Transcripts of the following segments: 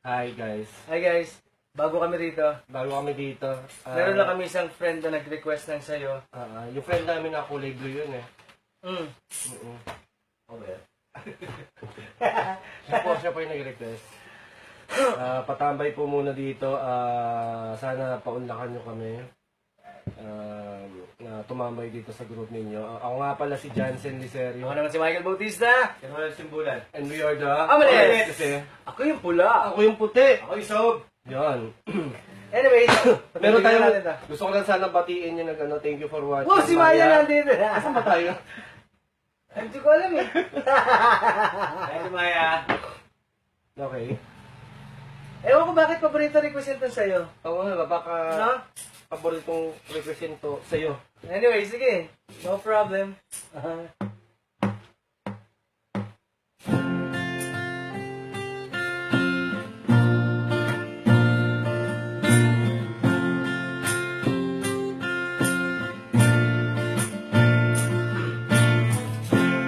Hi guys. Hi guys, bago kami rito. Meron lang kami isang friend na nag-request ng sayo. Yung friend namin na kulay blue yun eh. Okay. Siya po yung nag-request. Patambay po muna dito. Sana paunlakan nyo kami. Na tumambay dito sa group ninyo. Ako nga pala si Jansen Licerio. Ako naman si Michael Bautista. Kinawalan Simbulan. And we are the... Amalis! Kasi Ako yung pula. ako yung puti. Ako yung Sob. Yan. Anyway, Meron natin tayong... to. Gusto ko lang sana batiin yung nag-ano. Thank you for watching. Oh, si Maya nandito. Saan ba tayo? Hindi ko alam eh. Ay, si Maya. Okay. Ewan ko bakit paborito request ito sa'yo. Oo nga, baka... No? Paboritong represento sa'yo. Anyway, sige. No problem.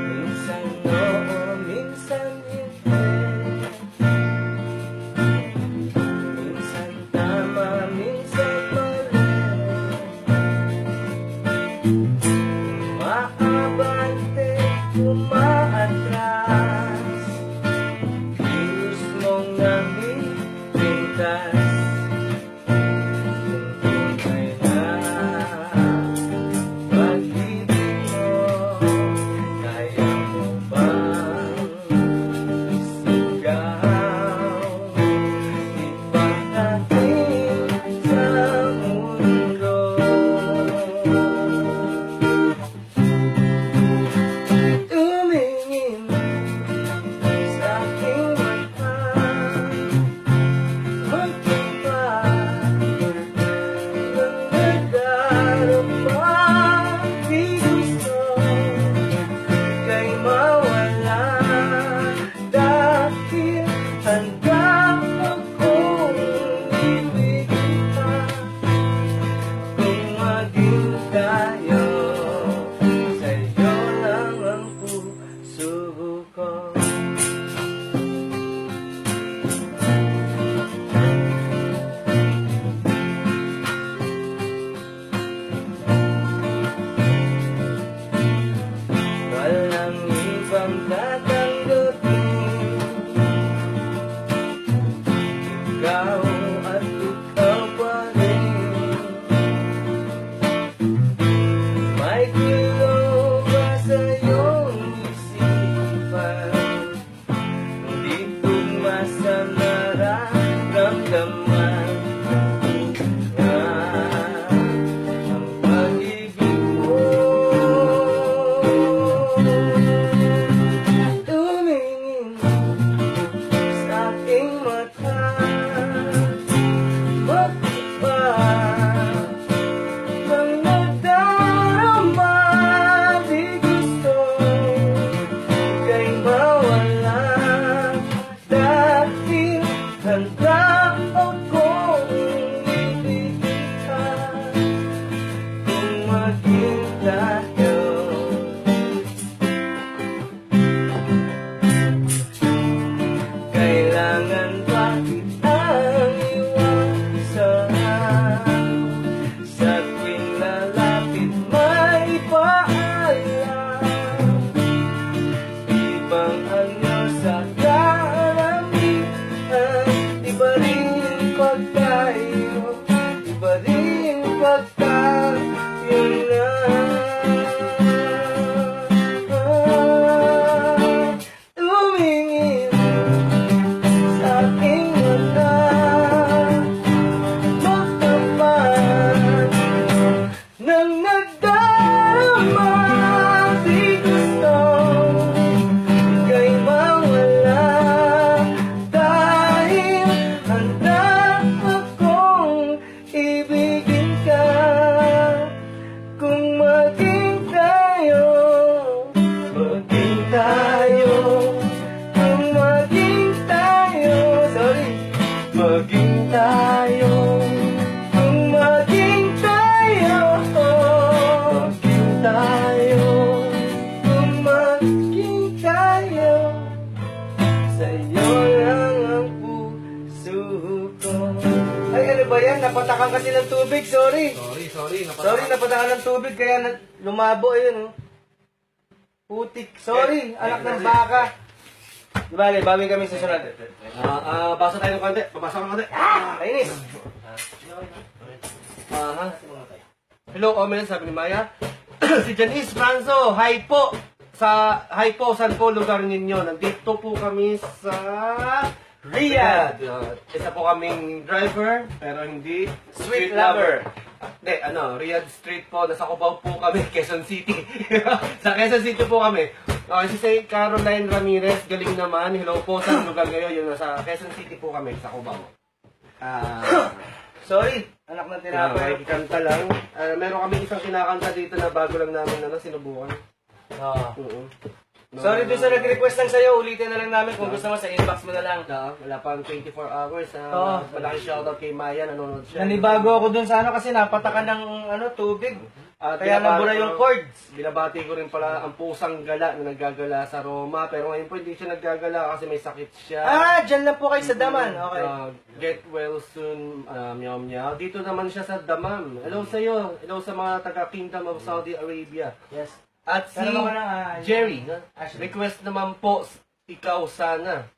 Minsan oo, minsan hindi. Minsan tama, minsan mali. Maabante, umaatras. Kilos mong namipintas. Kung tunay na pag-ibig mo, kaya mo bang isigaw? Ipakating sa mundo. Tumingin sa aking mata, magpapag ng nagdarama. Di gusto kay mawala, dahil handa akong ibigin ka. Kung maging tayo, sa'yo lang ang puso ko. Walang ibang tatanggapin. Ikaw at ikaw pa rin. May kilo ba sa iyong isipan? Hindi tugma sa nararamdaman. Na ang pag-ibig mo. Tumingin sa aking mata, magpapag ng nagdarama. Di gusto kay mawala, dahil handa akong ibigin ka. Kung maging tayo, kailangan ba kitang iwasan? Sa tuwing lalapit may paalam. Ibang anyo sa karamihan. Iba rin pag tayo, iba rin pag tayo na. Tumingin sa aking mata, magpapag ng nagdarama. Di gusto kay mawala, sa'yo lang ang puso ko. Ay, ano ba yan? Napatakan kasi ng tubig, sorry. Sorry, napatakan ng tubig, kaya lumabo, ayun, oh. Putik. Sorry, anak ng baka. Di ba, bawin kami sa sunod. Basa tayo ng konti. Pabasa ng konti. Kainis. Hello, Omen, sabi ni Maya. Si Janice Franzo, hi po. Saan po lugar ninyo? Nandito po kami sa Riyadh. Isa po kaming driver, pero hindi Sweet lover. Hindi, Riyadh Street po. Nasa Cubao po kami, Quezon City. Sa Quezon City po kami. Okay, si Caroline Ramirez, galing naman. Hello po, saan lugar kayo? Yung nasa Quezon City po kami, sa Cubao. Sorry, anak ng tinapay. Kanta lang. Meron kami isang kinakanta dito na bago lang namin sinubukan. Oo. Sorry doon sa nag-request lang sa'yo, ulitin na lang namin kung gusto mo sa inbox mo na lang. Wala pang 24 hours. Malaking shoutout kay Maya, nanonood siya. Nanibago ako dun sa kasi napatakan ng tubig. Kaya nabura yung chords. Binabati ko rin pala ang pusang gala na naggagala sa Roma. Pero ngayon po hindi siya naggagala kasi may sakit siya. Dyan lang po kayo sa Daman. Okay. Get well soon, meow meow. Dito naman siya sa Damam. Hello sa iyo. Hello sa mga taga Kingdom of Saudi Arabia. Yes. At si Pero naman Jerry, request naman po, ikaw sana.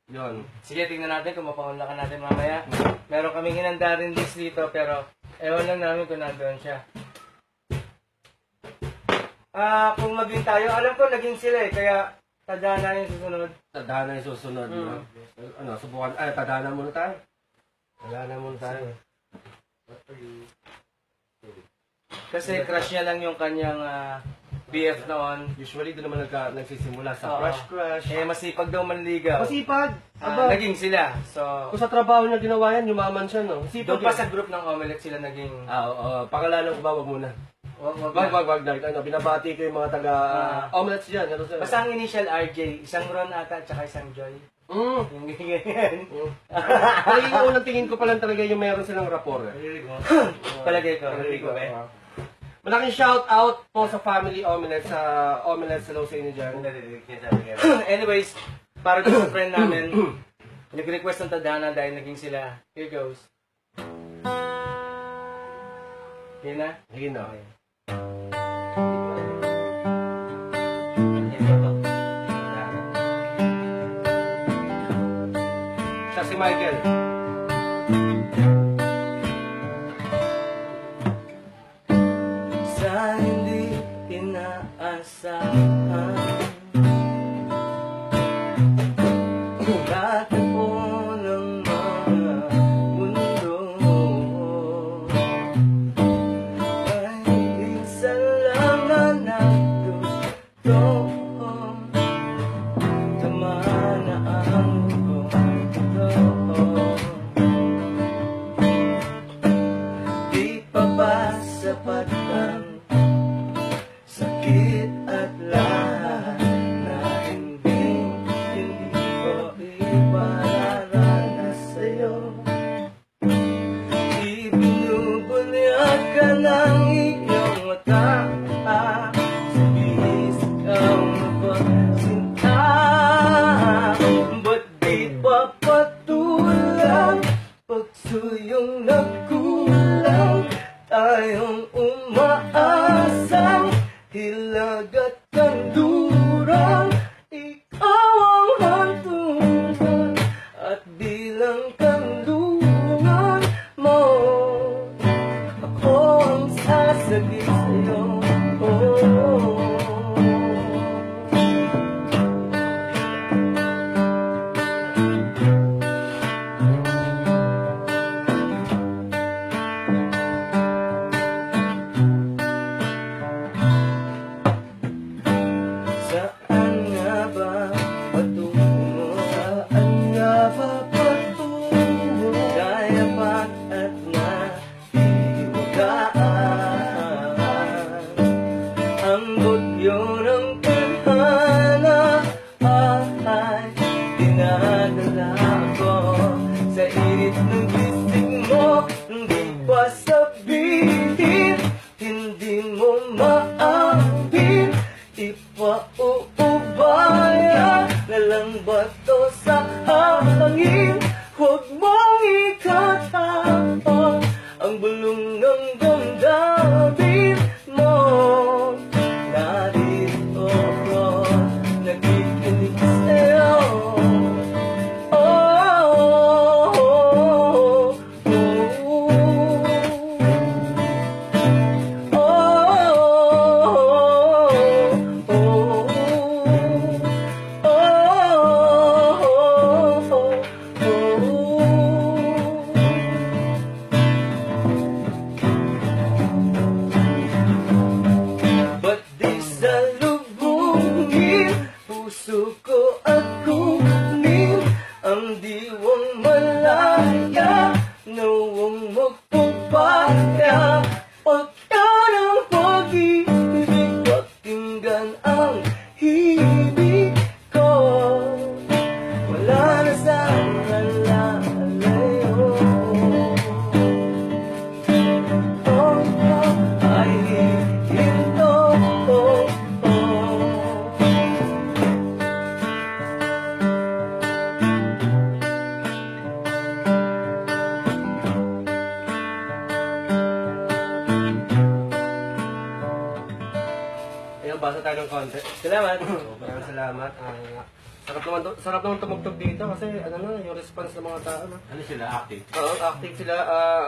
Yon. Sige, tingnan natin kung mapaunlakan natin mamaya. Meron kaming hinanda rin list dito, pero ewan lang namin kung nandoon siya. Kung maging tayo, alam ko naging sila kaya tadhana yung susunod. Tadhana yung susunod. Subukan. Tadhana muna tayo. Tadhana muna tayo. Kasi crush niya lang yung kanyang BF noon. Usually doon naman nagsisimula sa crush. Masipag daw manligaw. Masipag! Aba, Naging sila. So, kung sa trabaho niya ginawa yan, yumaman siya, no? Sipag doon pa yan. sa group ng Omelette sila naging... Pangalanan ko ba? Wag muna. Wag. Binabati ko yung mga taga Omelettes dyan. Basta ang initial RJ, isang Ron ata, tsaka isang Joy. Yung ganyan. Palagi yung unang tingin ko pa lang talaga yung meron silang rapport. Palagay ko. Malaking shout out po sa family Omelettes, sa Omelettes, hello sa inyo dyan. Anyways, para doon sa friend namin, nag-request ng tadhana dahil naging sila. Here goes. Yun na? Sige na. Siya si Michael. Sa hindi inaasahan, natagpo ng mga mundo ay isa lang na nagdusto. Tama na ang mundo, di pa ba sapat ang sakit at lahat na hindi ko iba. Dadalang bato sa hangin, huwag mong itatapon ang bulong ng damdamin mo. Narito ko, nakikinig sa'yo. Ba't di salubungin puso ko at kunin ang diwang malaya na huwag magpapaya? Pagka ng pag-ibig, pakinggan ang hibig ko. Wala na sa lalayo. Oh, ay hinto. Ayun, basa tayo ng konti. Salamat. Maraming salamat. Sarap naman tumugtog dito kasi ano na, yung response ng mga tao. No? Ano sila? Active? Oo, active sila.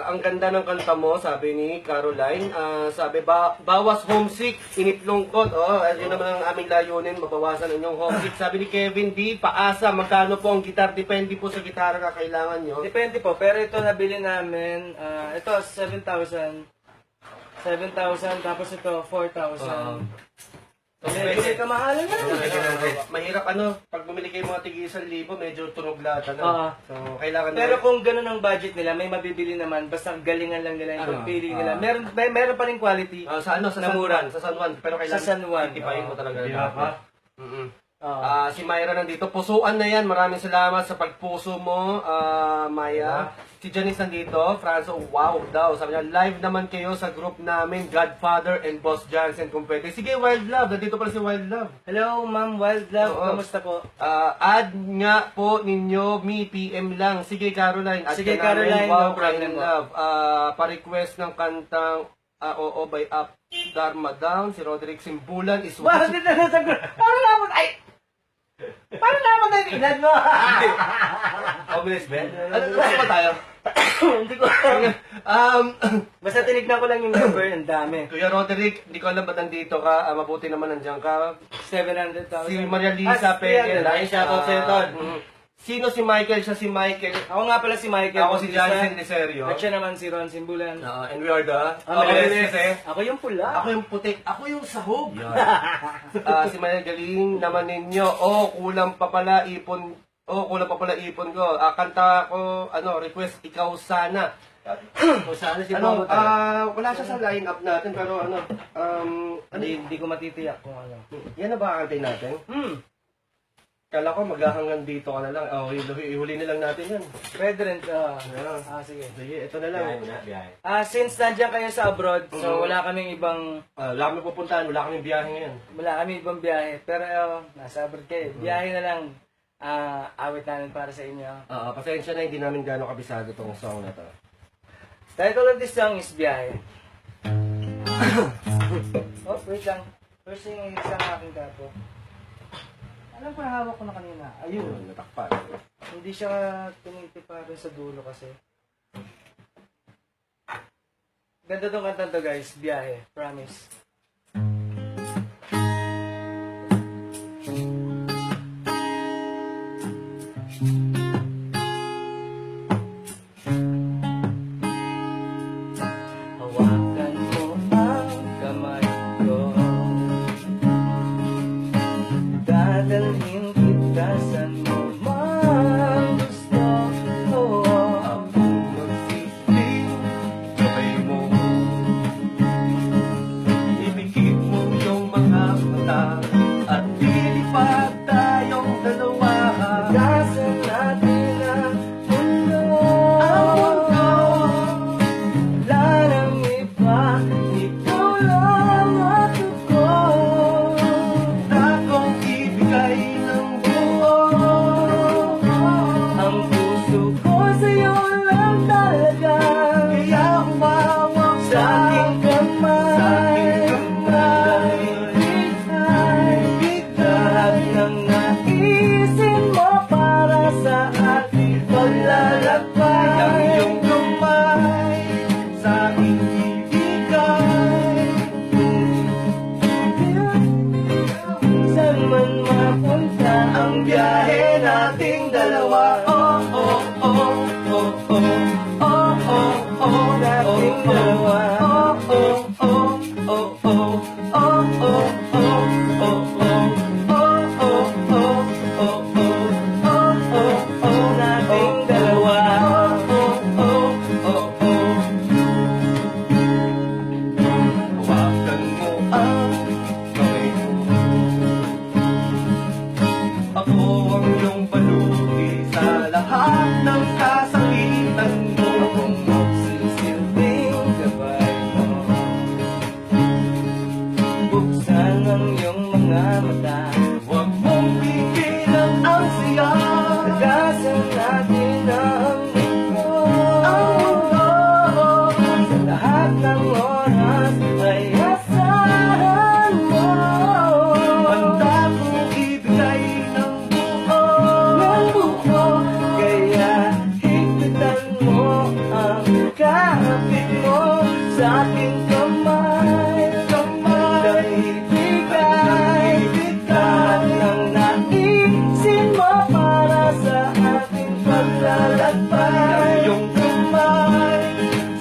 Ang ganda ng kanta mo, sabi ni Caroline. Sabi, bawas homesick, init lungkot. Yun naman ang aming layunin, mabawasan ang inyong homesick. Sabi ni Kevin D, paasa, magkano po ang gitar? Depende po sa gitara na kailangan nyo. Depende po, pero ito nabili namin, ito 7,000. 7,000, tapos ito 4,000. Medyo kamahalan na. Mahirap pag bumili kayo mga tigi 1,000, medyo tunog lahat. So, kailangan Pero kung ganun ang budget nila, may mabibili naman, basta galingan lang nila yung pagpili nila. Meron pa rin quality. sa San Juan. Sa San Juan. Pero kailangan Sa San Juan. titipayin mo talaga. Di ba? Si Myra nandito. Pusuan na yan. Maraming salamat sa pagpuso mo, Maya. Si Janice nandito. Franzo, wow daw. Sabi niya, live naman kayo sa group namin, Godfather and Boss Johnson kung pwede. Sige, Wild Love. Nandito pala si Wild Love. Hello, Ma'am Wild Love. Oo. Kamusta po? Add nga po ninyo, me PM lang. Sige, Caroline. Add Sige, ka namin. Caroline. Wow, No problem and po. love. Pa-request ng kantang Oo by Up Dharma Down. Si Roderick Simbulan is Bakit dito na sa group? Paano naman na yung ilan mo? Obvious, Ben. Ano ba tayo? Hindi ko Basta tinignan ko lang yung number, ang dami. Kuya Roderick, hindi ko alam ba't nandito ka. Mabuti naman nandiyan ka. 700,000. Si Maria Lisa Pegel. Shoutout sa'yo, Tol. Sino si Michael? Siya si Michael. Ako nga pala si Michael. Ako si Johnson De Serio. At siya naman si Ron Simbulan. And we are the... Ako yung pula. Ako yung putik. Ako yung sahog. Si Maya Galing naman ninyo. Kulang pa pala ipon. Kulang pa pala ipon ko. Kanta ko, request, ikaw sana. O sana si Bobo Wala siya sa line-up natin, pero Hindi ko matitiyak kung ano. yan na ba kakantay natin? Kala ko maghahanggang dito ka na lang. Ihuli na lang natin yan. Pwede rin. Sige. Sige, ito na lang. Biyahe. Since nandiyan kayo sa abroad, so wala kaming ibang Wala kami pupuntahan, wala kaming biyahe ngayon. biyahe. Pero nasa abroad kayo. Biyahe na lang. Awit namin para sa inyo. Pasensya na, hindi namin gano'ng kabisado tong song na to. Title of this song is Biyahe. Wait lang. First thing yung isang aking kapo. Alam ko, hawak ko na kanina. Ayun. Natakpan. Hindi siya tumitipa rin sa dulo kasi. Ganda tong kanta to, guys. Biyahe. Promise. Hawakan mo ang kamay ko. Dadalhin kita saan mo man gusto. Ako magsiling, gabay mo. Ibigit mo yung mga mata at lilipad tayong dalawa. Gasan natin ang mundo. Wala nang iba, ikaw lang at ako. Na kong ibigay ng buo. ang biyahe nating dalawa. Oh, oh, oh, oh, oh. Oh, oh, oh, nating dalawa. Oh, oh, oh, oh, oh. Oh, oh, oh, oh, oh. Oh, oh, oh, oh, oh. Oh, oh, oh, nating dalawa. Oh, oh, oh, oh. Hawakan mo ang kamay ko. Ako ang iyong palugi sa lahat ng kasakitan mo. Akong magsisilbing gabay mo. Buksan ang iyong mga mata. Huwag mong pigilan ang siya. Tagasan natin ang mundo. Sa lahat ng oras ay asahan mo. Handa kong ibigay ng buo. Kaya higpitan mo ang kapit mo sa aking kamay. Dahil lahat ng naisin mo para sa ating paglalakbay. Iyong kamay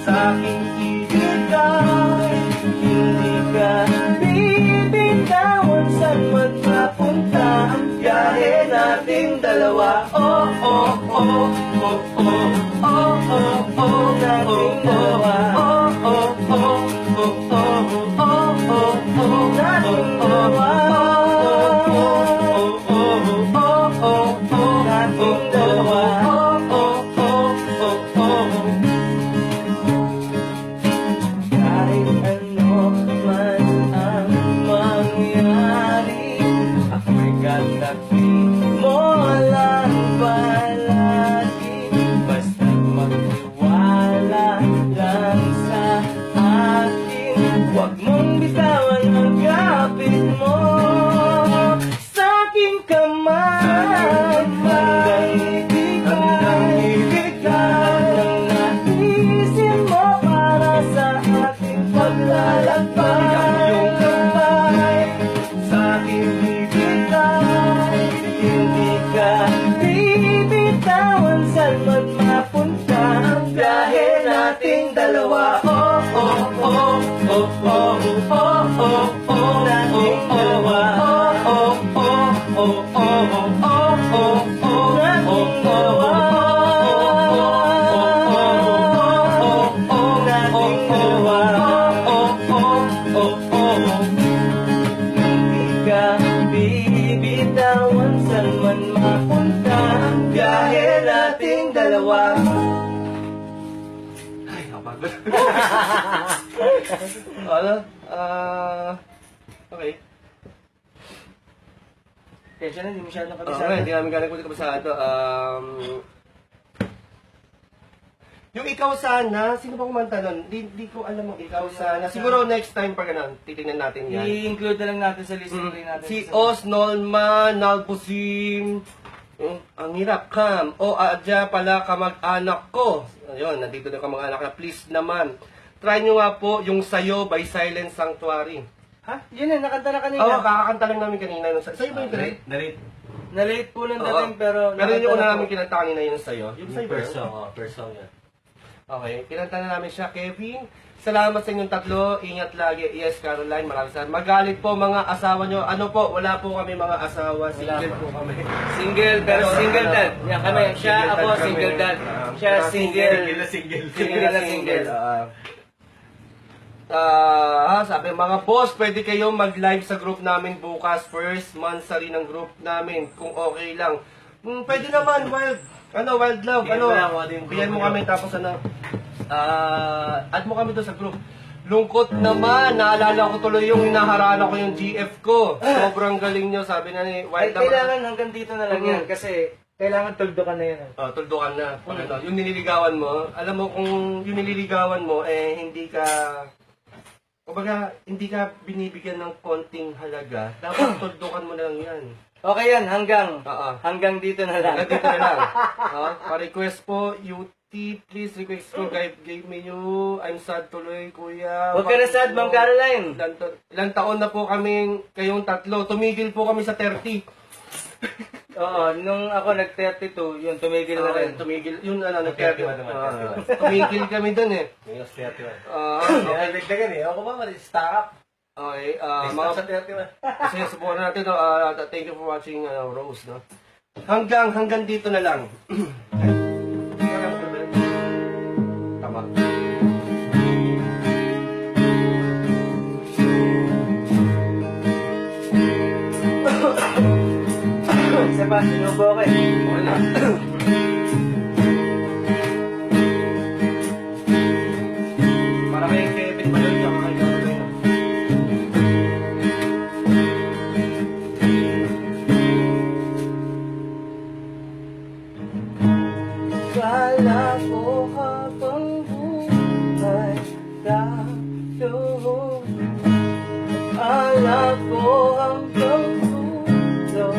sa aking ibigay. Hindi ka bibitawan saan man mapunta ang biyahe nating dalawa. Oh, oh, oh, oh, oh, oh, oh, oh, nating dalawa. Oh, oh, oh, oh, oh, oh, oh, oh, nating dalawa. Oh, oh, oh, oh, oh, oh, nating dalawa. Oh, oh, oh, oh, oh. Kahit ano man ang mangyari, ako'y katabi mo lang palagi. Basta't magtiwala lang sa akin. Huwag mong bitawan ang kapit mo sa aking kamay. Handang ibigay ang naisin mo para sa ating paglalakbay. Ang iyong kamay sa aking ibigay. Hindi ka bibitawan saan man mapunta ang biyahe nating dalawa. Oh, oh, oh, oh, oh, oh, oh, oh, nating dalawa. Oh, oh, oh, oh, oh, oh, oh, oh, nating dalawa. Nating dalawa. Oh, oh, oh, oh. Hindi ka bibitawan saan man mapunta ang biyahe nating dalawa. Ay, kapagod. Ano? Okay. Kaya na, hindi masyadong Okay, kabisado. hindi namin galing ko kabisado. Yung Ikaw Sana, sino ba kumanta nun? Di ko alam ang Ikaw Sana. Siguro next time pa ganun, titignan natin yan. I-include na lang natin sa listening natin. Si Os, Nolma, Nalpusim, ang hirap, Cam. O, adya pala kamag-anak ko. Ayun, nandito na kamag-anak na. Please naman. Try nyo nga po yung Sayo by Silent Sanctuary. Ha? Yun na, nakanta na kanina. Oo, kakakanta lang namin kanina. Sa'yo ba yung direct? Narit. Na-late po lang Oo. dating pero... Pero yung nakanta una na namin po. kinanta kanina yung Sayo. Yung Sayo ba yun? First song yan. Okay, kinanta na namin siya, Kevin. Salamat sa inyong tatlo. Ingat lagi. Yes, Caroline, maraming salamat. Magalit po mga asawa nyo. Ano po, wala po kami mga asawa. Single po kami. Single, pero single dad. Yan kami. Siya, Single ako, dad kami. single dad. Siya, Single single. Single. Single na single. Sabi, mga boss, pwede kayo mag-live sa group namin bukas. First month sa rin ng group namin, kung okay lang. Pwede naman, Wild Love, Bigyan mo lang ako din yung bigyan mo group kami, tapos add mo kami doon sa group. Lungkot naman, naalala ko tuloy yung hinaharana ko yung GF ko. Sobrang galing nyo, sabi na ni Ay, Wild Love. kailangan hanggang dito na lang yan. Kasi kailangan tuldukan na yan. Tuldukan na. Pag ano, yung nililigawan mo, alam mo kung yung nililigawan mo, hindi ka, kumbaga, hindi ka binibigyan ng konting halaga, dapat tuldukan mo na lang yan. Okay yan, hanggang dito na lang. Hanggang dito na lang. Pa-request po, UT, please request ko, give me you, I'm sad tuloy, kuya. Huwag ka na sad, Ma'am Caroline. Ilang taon na po kami, kayong tatlo, tumigil po kami sa 30. Oo, nung ako nag-32, yun, tumigil na rin. Tumigil. Yun, ano, Nag-31 naman, 31. tumigil kami dun eh. Minus 31. Okay. Dagdagan eh. Ako ba, stock up. Okay, Mga sa mga 31. kasi subukan natin, no? Thank you for watching Rose, no? Hanggang dito na lang. Tama. Isa pa, sinubo ako eh. Okay na. Para kay Kevin Malay niya, makakita ko na. Kala ko habang buhay tayo. Kala ko hanggang dulo.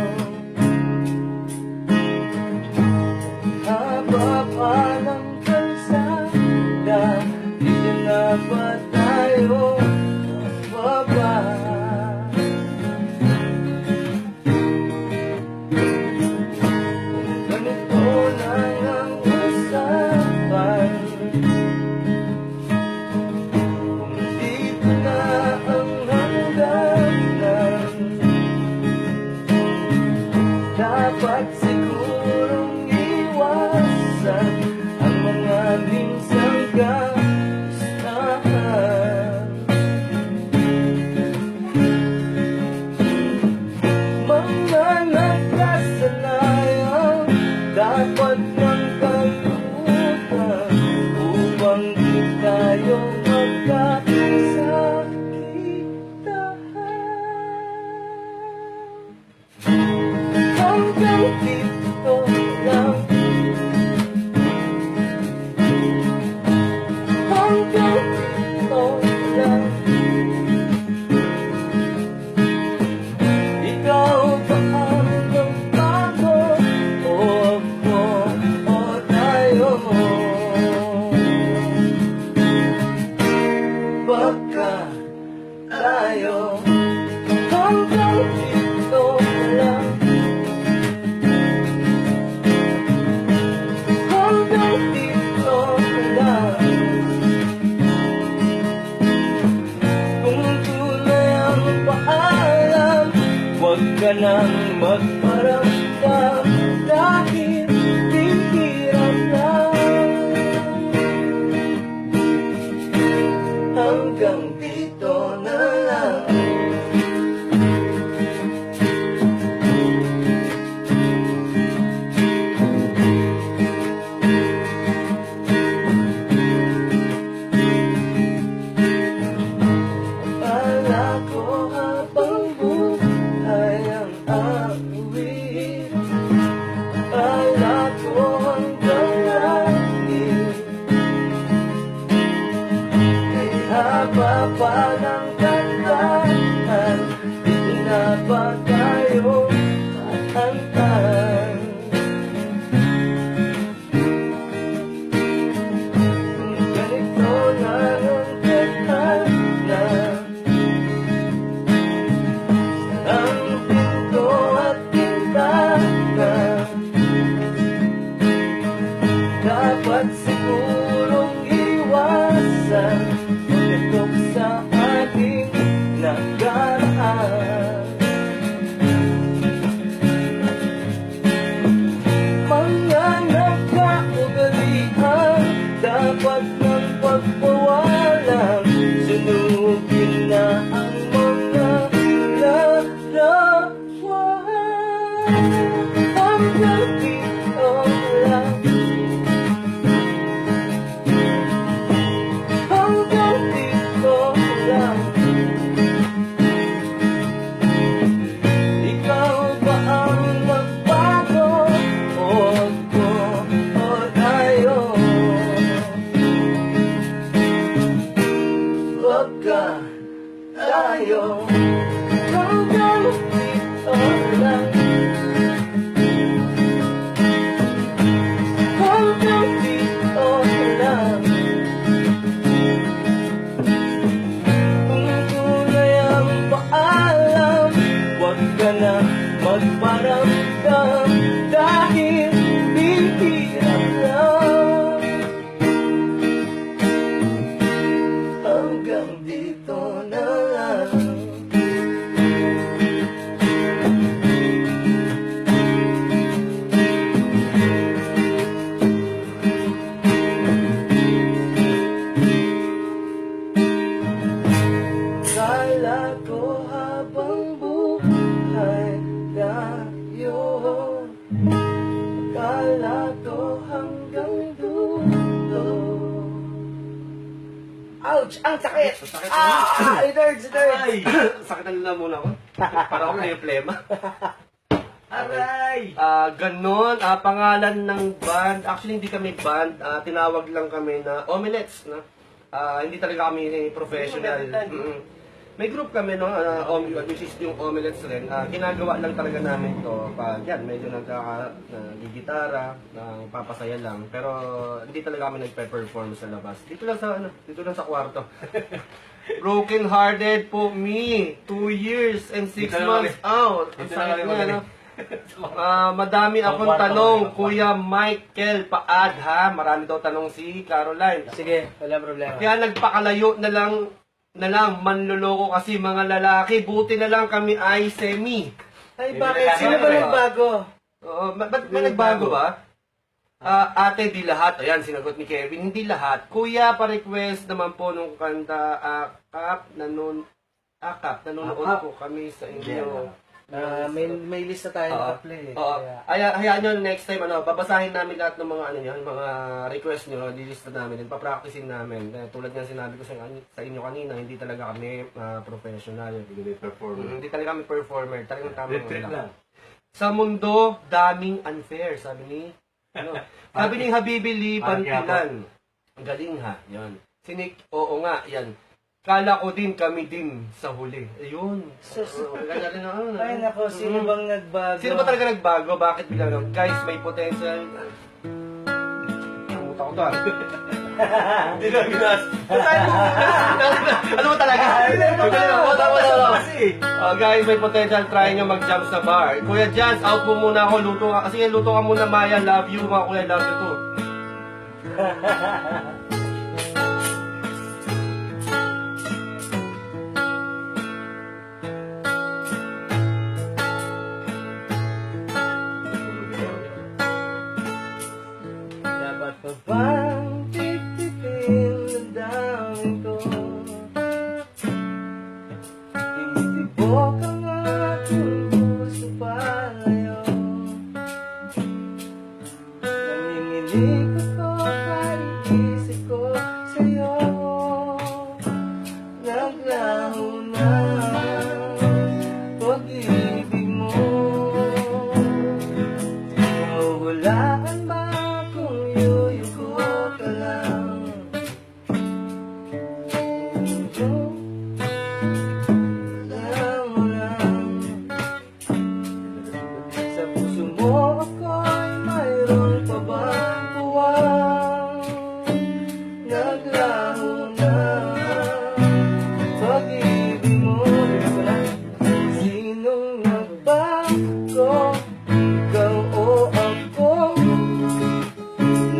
Ouch! Ang sakit! Sakit. It hurts, it hurts! Ay! Sakit na muna ako. Para ako may plema. Aray! Ganon, pangalan ng band. Actually, hindi kami band. Tinawag lang kami na Omelets. Na? Hindi talaga kami professional. May group kami, no? Which is yung Omelets rin. Ginagawa lang talaga namin to. Pag yan, medyo nagigitara, papasaya lang. Pero hindi talaga kami nagpe-perform sa labas. Dito lang sa kwarto. Broken hearted po me. 2 years and 6 Dito lang months out. Ang Dito lang sakit kami na, magaling. no? Madami akong Ang kwarto, tanong, ang kwarto. Kuya Michael Paad, ha? Marami daw tanong si Caroline. Sige, wala problema. Kaya nagpakalayo na lang manloloko kasi mga lalaki. Buti na lang kami ay semi. Ay, bakit? Sino ba nagbago? Oo, ba't ba nagbago ba? Ate, di lahat. Ayan, sinagot ni Kevin. Hindi lahat. Kuya, pa-request naman po nung kanta Akap. Nanonood po kami sa inyo. May lista tayo na play. Oo. Hayaan nyo next time, babasahin namin lahat ng mga mga request nyo, lilista namin, papracticing namin. Tulad nga sinabi ko sa inyo kanina, hindi talaga kami professional. Hindi talaga kami performer, talagang tama lang. Sa mundo, daming unfair, sabi ni sabi ni Habibi Lee Pantilan. Ang galing ha, yan. Oo nga, yan. Kala ko din kami din sa huli. Ayun. Ganda rin ako. Ay, nako, sino bang nagbago? Sino ba talaga nagbago? Bakit bigla lang? Guys, may potential. Namuta ko to. Hindi na ginas. Ano ba talaga? Guys, may potential. Try nyo mag-jump sa bar. Kuya Jans, out mo muna ako. Luto ka. Sige, luto ka muna, Maya. Love you, mga kuya. Love you too. Dapat pa bang titipin na daming ko? Tinitibok ang aking puso palayo. Nanginginig ako kahit isip ko sa'yo. Naglaho na pag-ibig mo. Mawalaan ba kung yuyuko ka lang? Alam mo lang, sa puso mo ako'y mayroon pa ba buwang? Naglaho na pag-ibig mo. Sinong nagbago? Ikaw o ako?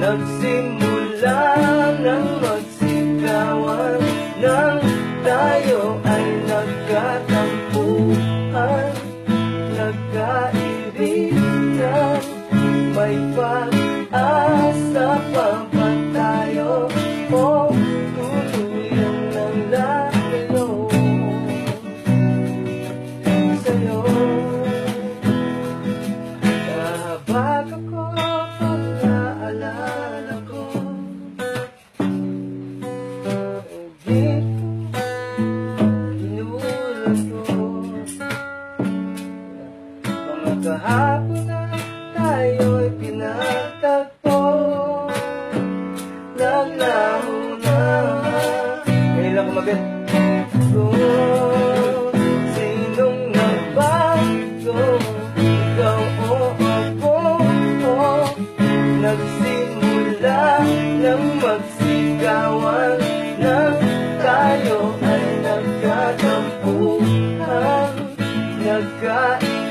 Nagsimula ng magsigawan nang tayo ay nagkatampuhan, nagkaibigan, may pag-asa pa ba tayo o tuluyan ng layo sa'yo? Kahabag ako pag naalala ko. Hindi ko inulat ko mga kahapon na tayo'y pinagtagpo. Naglaho na. Ngayon lang kumabit. Sinong nagbago? Ikaw o ako? Nagsimula ng magsigawan nang tayo ay nagkatampuhan, nagkaibigan,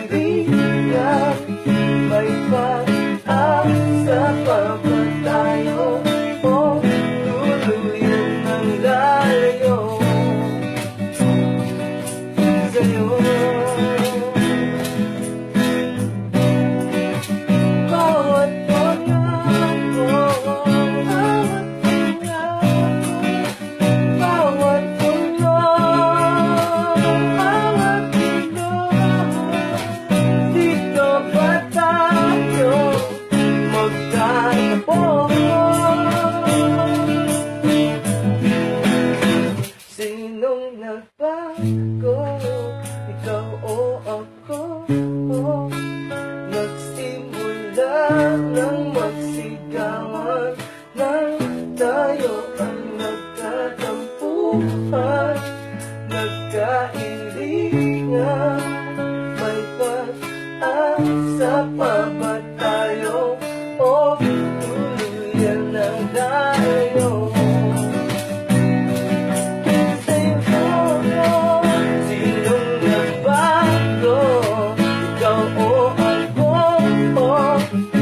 may pag-asa pa nang magsigawan nang tayo ang nagtatampuhan, nagkairingan. May pag-asa pa ba tayo o tuluyan ng dayo? Sinong nagbago? Ikaw o ako? O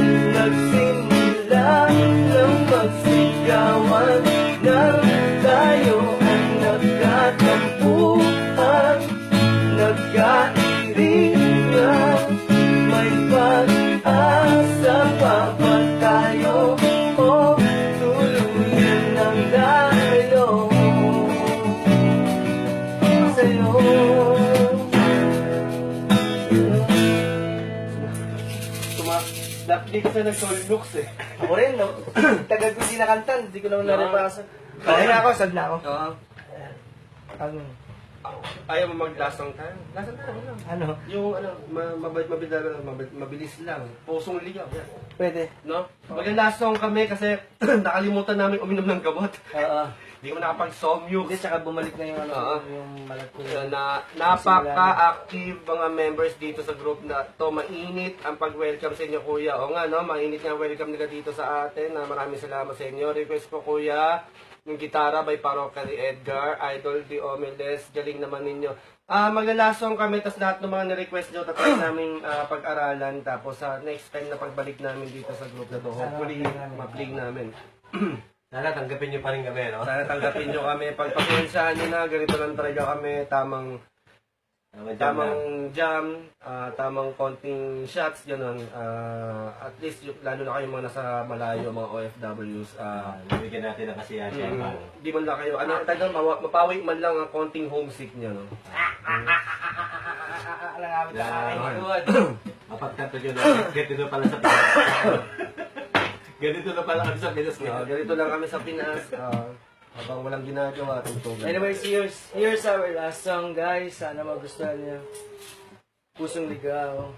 nagsimula ng magsigawan nang tayo ang nagkatampuhan, nagkairingan. May pag-asa pa ba tayo o tuluyan ng dayo? Sa'yo Hindi kasi nag-solbooks eh. ako rin, no? Tagal ko sinakantan, hindi ko naman naripasan. Okay na ako, sad na ako. Oo. Ano? Ayaw mo maglasang tayo. Lasang tayo lang. Ano? Yung ano, mabilis lang. Pusong ligaw. Yan. Pwede. No? Maglalasong kami kasi nakalimutan namin uminom ng gamot. Oo. Hindi ko nakapag-somyuk. Hindi, tsaka bumalik na yung ano, Oo. yung malat ko. Napaka-active mga members dito sa group na to. Mainit ang pag-welcome sa inyo, kuya. O nga, no? Mainit nga welcome nila dito sa atin. Maraming salamat sa inyo. Request ko, kuya, yung gitara by Parokya ni Edgar, Idol Di Omeles. Galing naman ninyo. Maglalasong kami, tapos lahat ng mga na-request nyo, tatry namin pag-aralan. Tapos sa next time na pagbalik namin dito sa group na to, hopefully, ma-pling namin. Sana tanggapin niyo pa rin kami, no? Sana tanggapin nyo kami. Pagpasensyahan nyo na, ganito lang talaga kami. Tamang jam, tamang konting shots, gano'n. At least, lalo na kayo mga nasa malayo, mga OFWs. Bibigyan natin ng kasiyahan siya. Di man lang kayo, talagang mapawi man lang ang konting homesick nyo, no? Mapagtanto nyo na, ganito pala sa Pinas. Ganito na pala kami sa Pinas. Ganito lang kami sa Pinas. Habang walang ginagawa, tungtugan. Anyways, here's our last song, guys. Sana magustuhan niyo. Pusong Ligaw.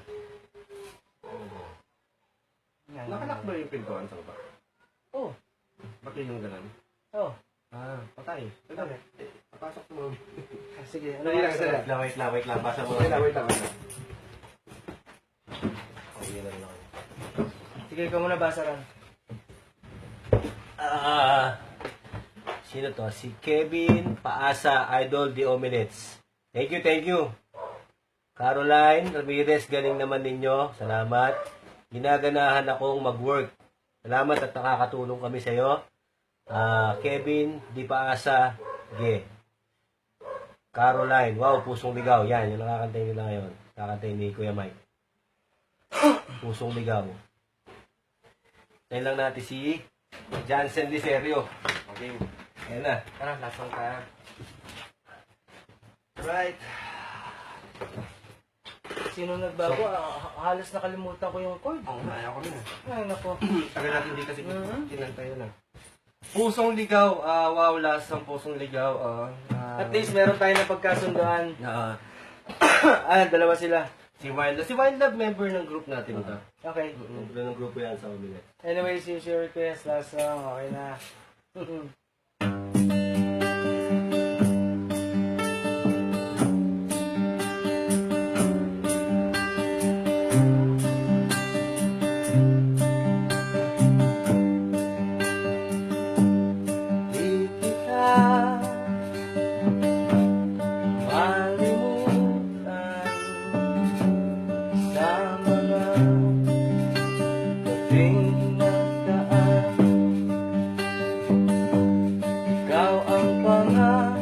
Nakalak ba yung pintuan sa baba? Oh, Ba't yun yung ganun? oh. Patay. Bakit? Papasok mo. Sige, ano Dali ba lang, sila? Wait lang. Basa mo Wait lang. Okay, lang lang. Sige, ikaw muna basa ran. Sino to? Si Kevin Paasa, Idol Di Omelets. Thank you. Caroline Ramirez, galing naman ninyo. Salamat. Ginaganahan akong mag-work. Salamat at nakakatulong kami sa iyo. Kevin Di Paasa, Ge. Caroline, wow, Pusong Ligaw. Yan, yung nakakantay nila ngayon. Kakantay ni Kuya Mike. Pusong Ligaw. Tayo lang natin si Jansen Liserio. Okay. Ayan na. Tara, lasang ka. Right. Sino nagbago? Halos nakalimutan ko yung chord. Oo nga, ayaw kami na. Ay, nako. Tagal natin hindi kasi kinantay na. Pusong Ligaw. Wow, lasang Pusong Ligaw. At least meron tayo na pagkasundoan. Dalawa sila. Si Wildlove member ng group natin ito. Okay. Member ng grupo yan sa Omelets. Anyways, here's your request. Last song. Okay na. Di kita malimutan sa mga gabing nagdaan. Ikaw ang pangarap,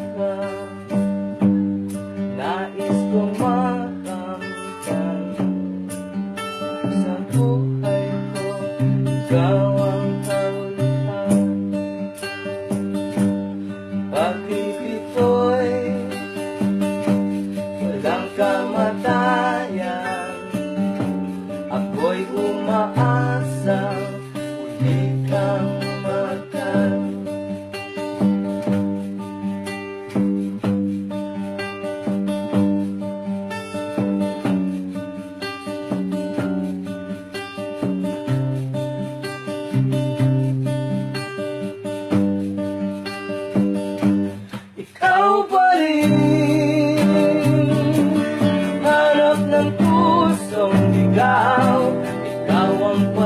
nais kong makamtan. Sa buhay ko, ikaw ang kahulihan. Pag-ibig ko'y walang kamatayan. Ako'y umaasa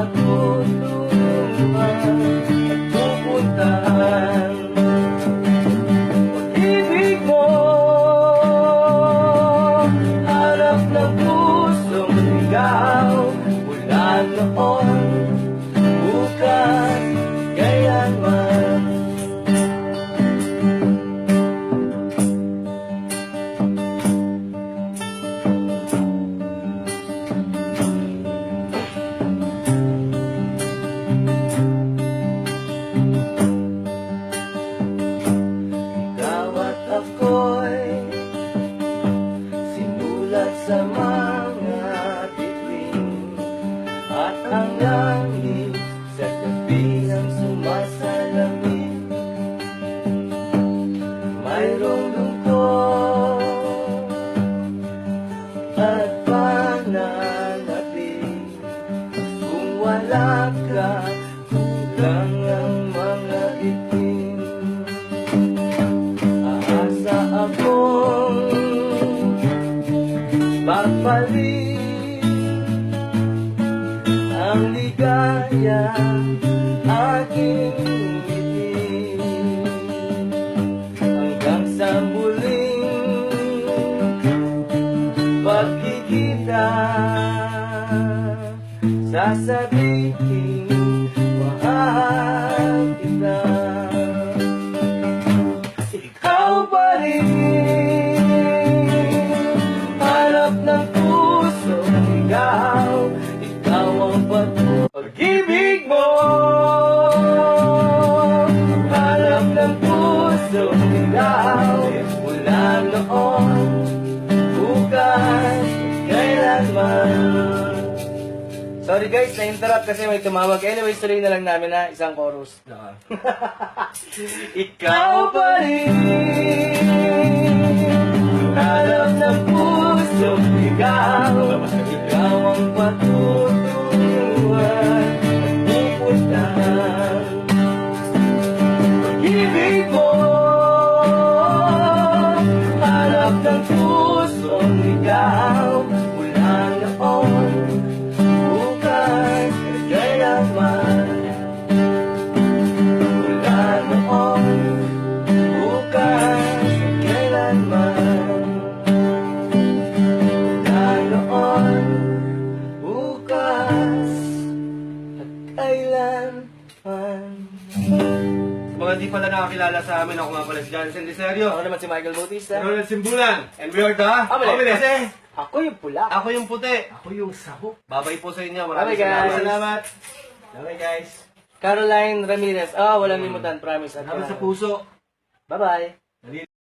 matutulungan at pupuntahan. Pag-ibig mo, hanap ng pusong ligaw, mula noon, bukas, kailanman. Ikaw at ako'y sinulat sa mga bituin, at ang langit sa gabi ng sumasalamin. Mayroong lungkot at pananapin, kung wala ka, kulang ang mga itim. Aasa akong pagbalik ang ligaya aking ngiti, hanggang sa muling pagkikita. Sasabihin mahal kita. Ikaw pa rin, hanap ng puso ng ikaw, ikaw ang pag-ibig mo. Hanap ng puso ng ikaw, mula noon, bukas, kailanman. Sorry guys, na-interrupt kasi may tumawag. Anyways, tuloy na lang namin na isang chorus. Ikaw pa rin, hanap ng puso, ikaw ang patutunguhan at pupuntahan. Pag-ibig mo, hanap ng puso, ikaw, mula noon, bukas, kailanman. Mula noon, bukas, kailanman. Mula noon, bukas, at kailanman. Mga di pala nakakilala sa amin, ako nga pala si Jansen Liserio. Ako naman si Michael Bautista. Ronald Simbulan. And we are the Omelette. Kasi Ako yung pula. ako yung puti. Ako yung sahok. Babay po sa inyo. Bye, Maraming guys. salamat. Okay guys. Caroline Ramirez. Walang limutan, promise. At Salamat sa puso. bye-bye.